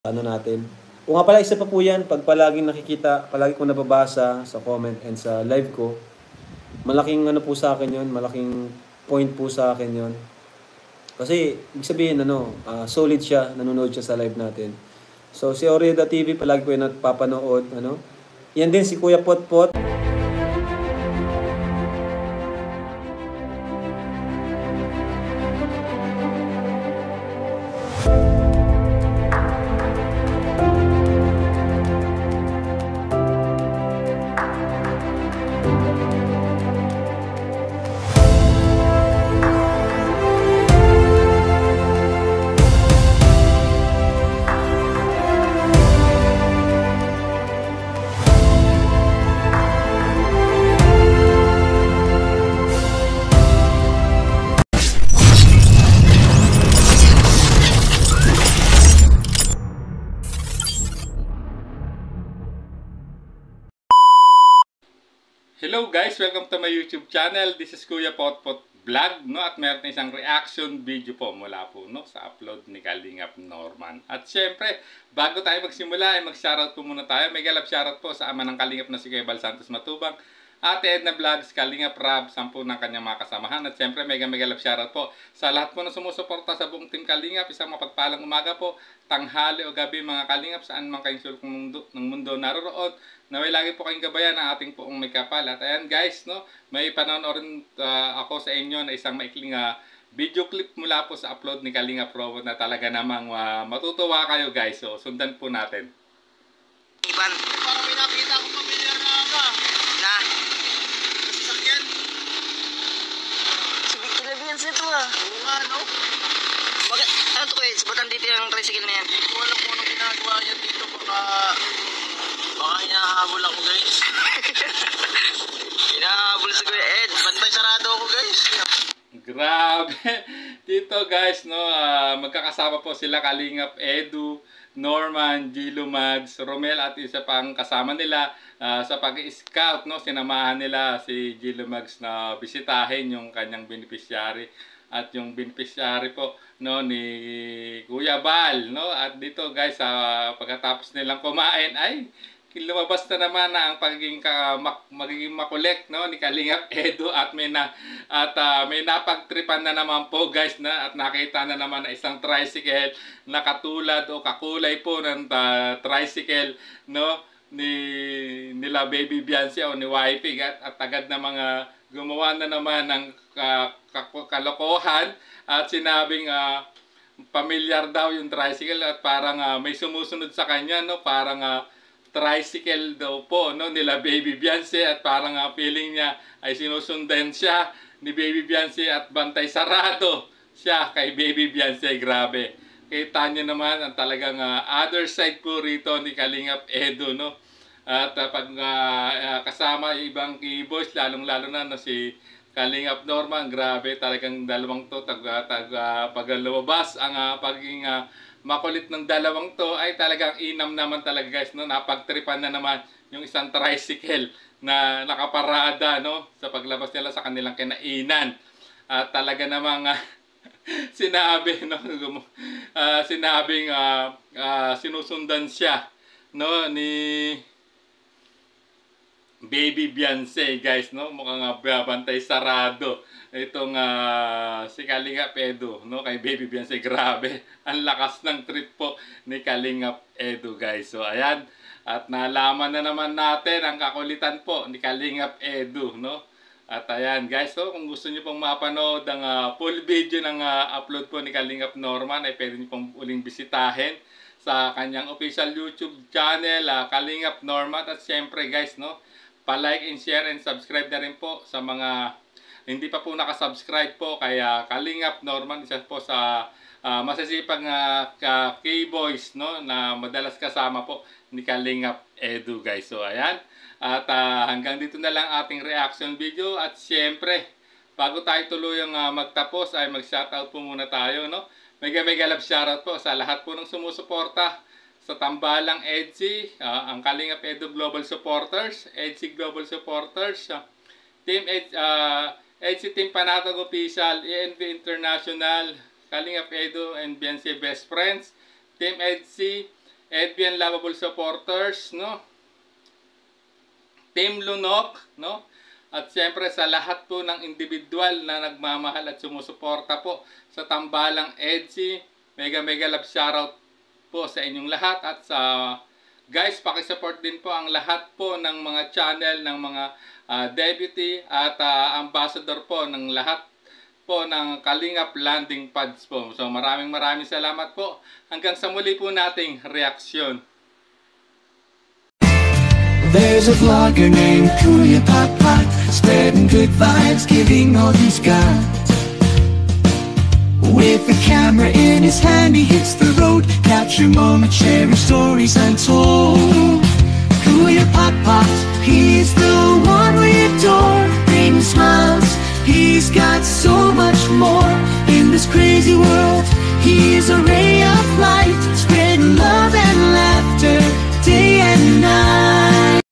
ano natin. O nga pala, isa pa po yan, pag palaging nakikita, palagi ko nababasa sa comment and sa live ko, malaking ano po sa akin yon, malaking point po sa akin yon. Kasi, ibig sabihin, solid siya, nanonood siya sa live natin. So, si Orida TV, palagi ko yung napapanood, Yan din si Kuya Potpot. Hello guys! Welcome to my YouTube channel. This is Kuya Potpot Vlog, no? At meron isang reaction video po mula po, no? Sa upload ni Kalingap Norman. At syempre, bago tayo magsimula ay mag-shoutout po muna tayo. May galap shoutout po sa ama ng Kalingap na si Kuya Bal Santos Matubang, Ate Edna Vlogs, Kalingap Rab, 10 ng kanyang mga kasamahan. At syempre, mega love shoutout po sa lahat po na sumusuporta sa buong Team Kalingap. Isang mapagpalang umaga po, tanghali o gabi mga Kalingap, saan man kayong sulok ng mundo naroroon. Naway lagi po kayong gabayan ng ating poong may kapal. At ayan guys, no, may panonoorin ako sa inyo na isang maikling video clip mula po sa upload ni Kalingap Robot na talaga namang matutuwa kayo guys. So, sundan po natin. Iban. Parang may nakita akong pamilyar na ka. Na? Sasakyan. Si Victor Levians ito ah. Oo nga, no? Bakit? Ano to kuya? Sabutan dito yung tricycle na yan. Hindi ko alam kung anong ginagawa niya dito. Baka hinahabol ako, guys. Hinahabol si Kuya Ed. Bantay sarado ako, guys. Grabe! Dito guys, no, magkakasama po sila Kalingap Edu, Norman, Gilo Mags, Romel at isa pang kasama nila sa pag-scout, no, sinamahan nila si Gilo Mags na bisitahin yung kanyang beneficiary at yung beneficiary po, no, ni Kuya Bal, no. At dito guys, pagkatapos nilang kumain ay lumabas na naman na ang magiging makulit, no, ni Kalingap Edu at may napagtripan na naman po guys na at nakita na naman na isang tricycle na katulad o kakulay po ng tricycle, no, nila Baby Beyonce o ni Wifey at agad na mga gumawa na naman ng kalokohan at sinabing pamilyar daw yung tricycle at parang may sumusunod sa kanya, no, parang tricycle daw po, no, nila Baby Beyonce at parang feeling niya ay sinusundan siya ni Baby Beyonce at bantay sarado siya kay Baby Beyonce. Grabe. Kita niyo naman ang talagang other side po rito ni Kalingap Edu, no. At pag kasama yung ibang keyboys, lalong-lalo na si Kalingap Norman, grabe talagang dalawang to pag lumabas ang pagiging makulit ng dalawang to ay talagang inam naman talaga guys, no. Napagtripan na naman yung isang tricycle na nakaparada, no, sa paglabas nila sa kanilang kinainan. At talaga namang sinabi, no, sinabing sinusundan siya, no, ni Baby Beyonce guys, no. Mukhang bantay sarado itong si Kalingap Edu, no, kay Baby Beyonce. Grabe, ang lakas ng trip po ni Kalingap Edu guys. So ayan, at nalaman na naman natin ang kakulitan po ni Kalingap Edu, no. At ayan guys, so kung gusto niyo pong mapanood ang full video ng upload po ni Kalingap Norman ay pwede niyo pong uling bisitahin sa kanyang official YouTube channel, Kalingap Norman. At syempre guys, no, pa-like and share and subscribe na rin po sa mga hindi pa po nakasubscribe po kay Kalingap Norman. Isa po sa masasipag K-boys, no, na madalas kasama po ni Kalingap Edu guys. So ayan, at hanggang dito na lang ating reaction video. At syempre, bago tayo tuluyang magtapos ay mag-shoutout po muna tayo, no. Mega love shoutout po sa lahat po ng sumusuporta sa Tambalang EDSI, ang Kalingap Edu Global Supporters, EDSI Global Supporters, Team EDSI Team Panatag Official, ENV International, Kalingap Edu and Beyonce Best Friends, Team EDSI, Edvian Lovable Supporters, no? Team Lunok, no? At siyempre sa lahat po ng individual na nagmamahal at sumusuporta po sa Tambalang EDSI, mega love shoutout po sa inyong lahat. At sa guys, pakisupport din po ang lahat po ng mga channel, ng mga deputy at ambassador po ng lahat po ng Kalingap Landing Pads po. So maraming salamat po. Hanggang sa muli po nating reaksyon. There's a vlogger named Kuya Papa, spreading good vibes, giving all he's got. With the camera in his hand, he hits the road, capture moments, sharing stories untold. Kuya Papa, he's the one we adore, bringing smiles, he's got so much more. In this crazy world, he is a ray of light.